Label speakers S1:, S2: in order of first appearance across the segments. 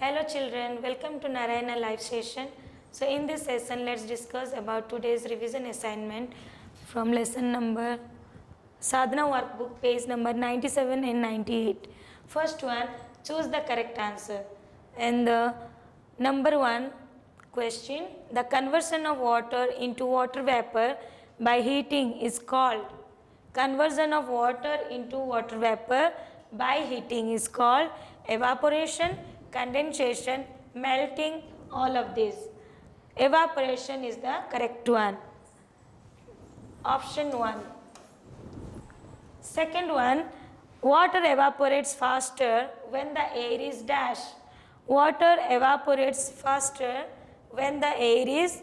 S1: Hello children, welcome to Narayana live session. So in this session, let's discuss about today's revision assignment from lesson number Sadhana workbook page number 97 and 98. First one, choose the correct answer. And the number one question, the conversion of water into water vapor by heating is called. Conversion of water into water vapor by heating is called evaporation, condensation, melting, all of these. Evaporation is the correct one. Option 1. Second one, water evaporates faster when the air is dash. Water evaporates faster when the air is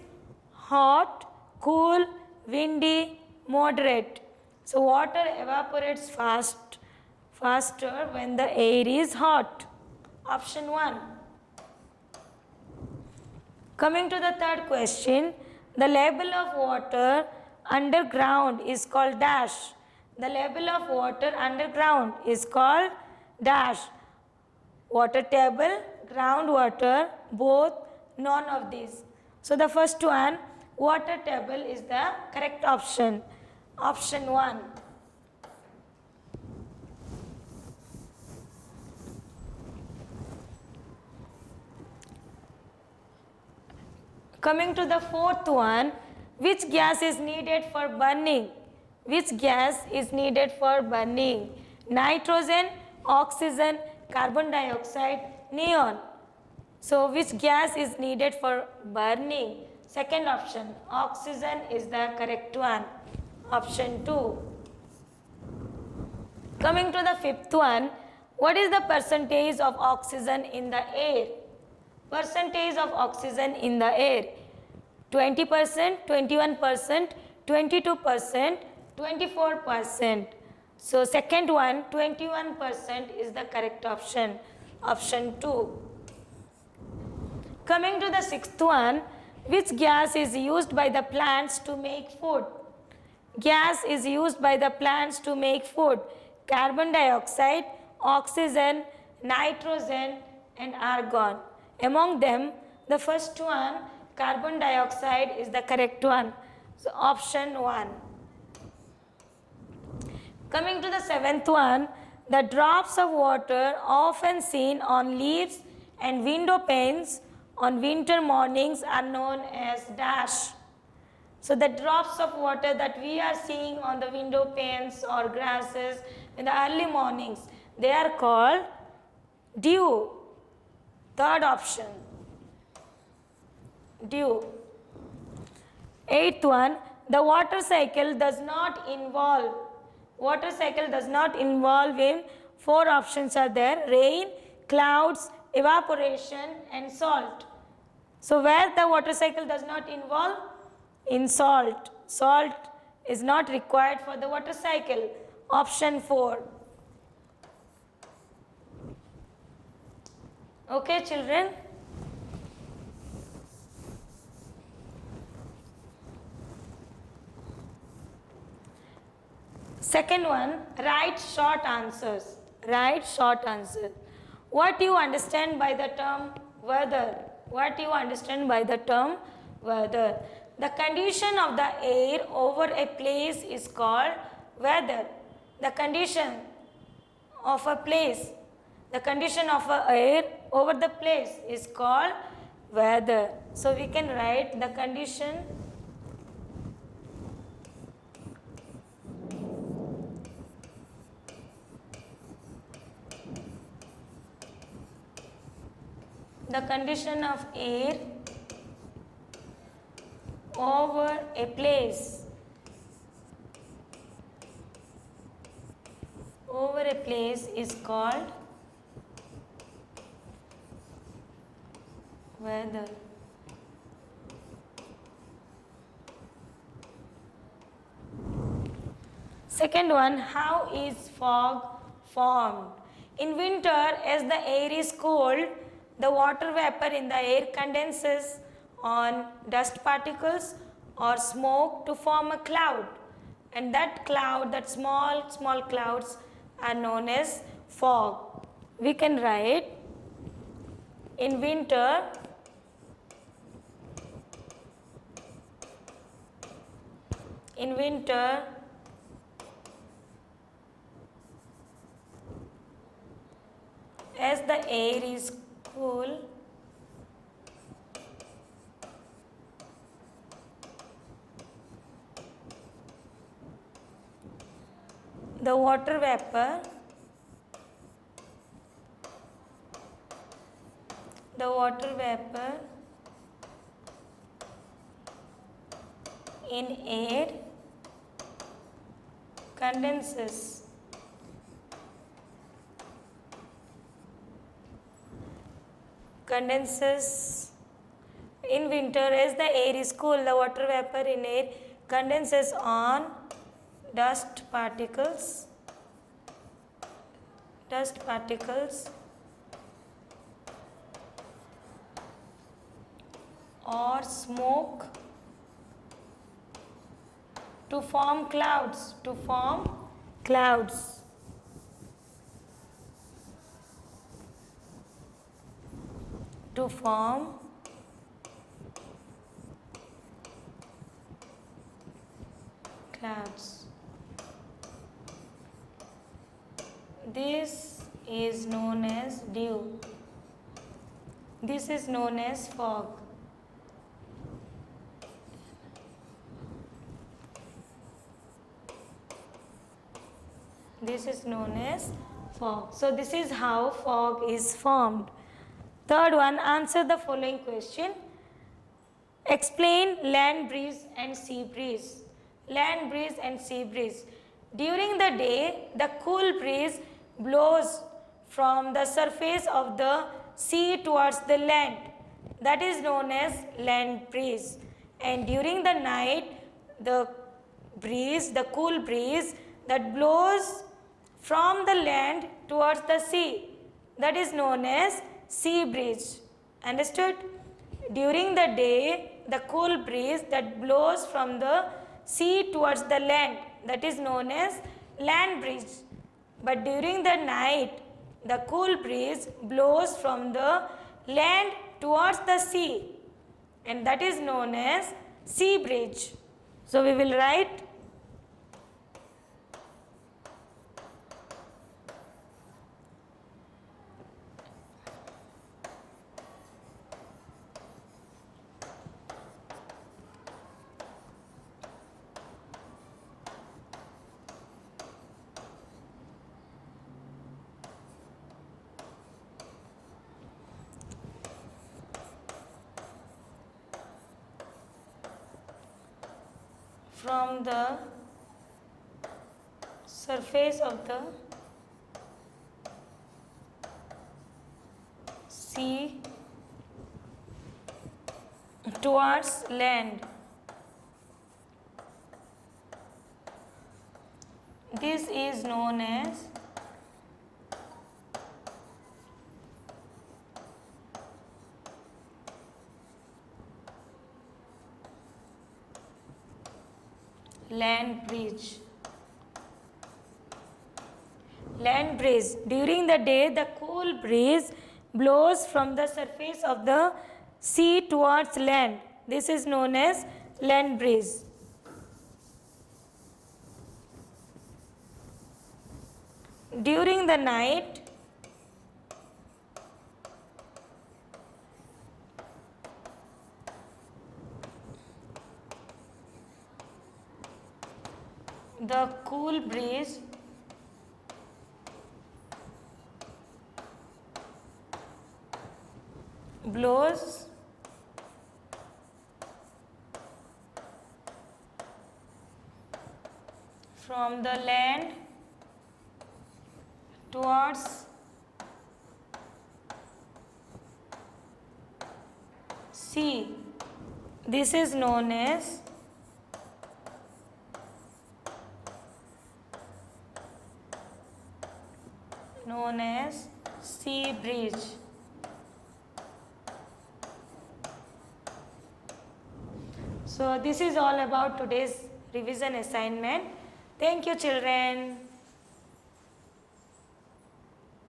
S1: hot, cool, windy, moderate. So water evaporates faster when the air is hot. Option 1. Coming to the third question, the level of water underground is called dash. The level of water underground is called dash. Water table, groundwater, both, none of these. So the first one, water table is the correct option. Option 1. Coming to the fourth one, which gas is needed for burning? Which gas is needed for burning? Nitrogen, oxygen, carbon dioxide, neon. So which gas is needed for burning? Second option, oxygen is the correct one. Option 2. Coming to the fifth one, what is the percentage of oxygen in the air? Percentage of oxygen in the air, 20%, 21%, 22%, 24%. So second one, 21% is the correct option. Option 2. Coming to the sixth one, which gas is used by the plants to make food? Gas is used by the plants to make food. Carbon dioxide, oxygen, nitrogen and argon. Among them, the first one, carbon dioxide is the correct one. So option 1. Coming to the seventh one, the drops of water often seen on leaves and window panes on winter mornings are known as dash. So the drops of water that we are seeing on the window panes or grasses in the early mornings, they are called dew. Third option, dew. Eighth one, the water cycle does not involve in four options are there: rain, clouds, evaporation and salt. So where the water cycle does not involve? In salt. Salt is not required for the water cycle. Option 4. Okay, children? Second one, write short answers. Write short answers. What do you understand by the term weather? What do you understand by the term weather? The condition of the air over a place is called weather. The condition of a place, the condition of a air over the place is called weather. So we can write the condition of air over a place is called weather. Second one, how is fog formed? In winter, as the air is cold, the water vapor in the air condenses on dust particles or smoke to form a cloud. And that cloud, that small clouds are known as fog. We can write In winter, in winter, as the air is cool, the water vapor in air condenses. In winter, as the air is cool, the water vapor in air condenses on dust particles or smoke to form clouds. This is known as dew. This is known as fog. This is known as fog. So this is how fog is formed. Third one, answer the following question. Explain land breeze and sea breeze. Land breeze and sea breeze. During the day, the cool breeze blows from the surface of the sea towards the land. That is known as land breeze. And during the night, the cool breeze that blows from the land towards the sea, that is known as sea breeze. Understood? During the day, the cool breeze that blows from the sea towards the land, that is known as land breeze. But during the night, the cool breeze blows from the land towards the sea, and that is known as sea breeze. So we will write from the surface of the sea towards land. This is known as land breeze. Land breeze. During the day, the cool breeze blows from the surface of the sea towards land. This is known as land breeze. During the night, the cool breeze blows from the land towards sea. This is known as sea breeze. So this is all about today's revision assignment. Thank you, children.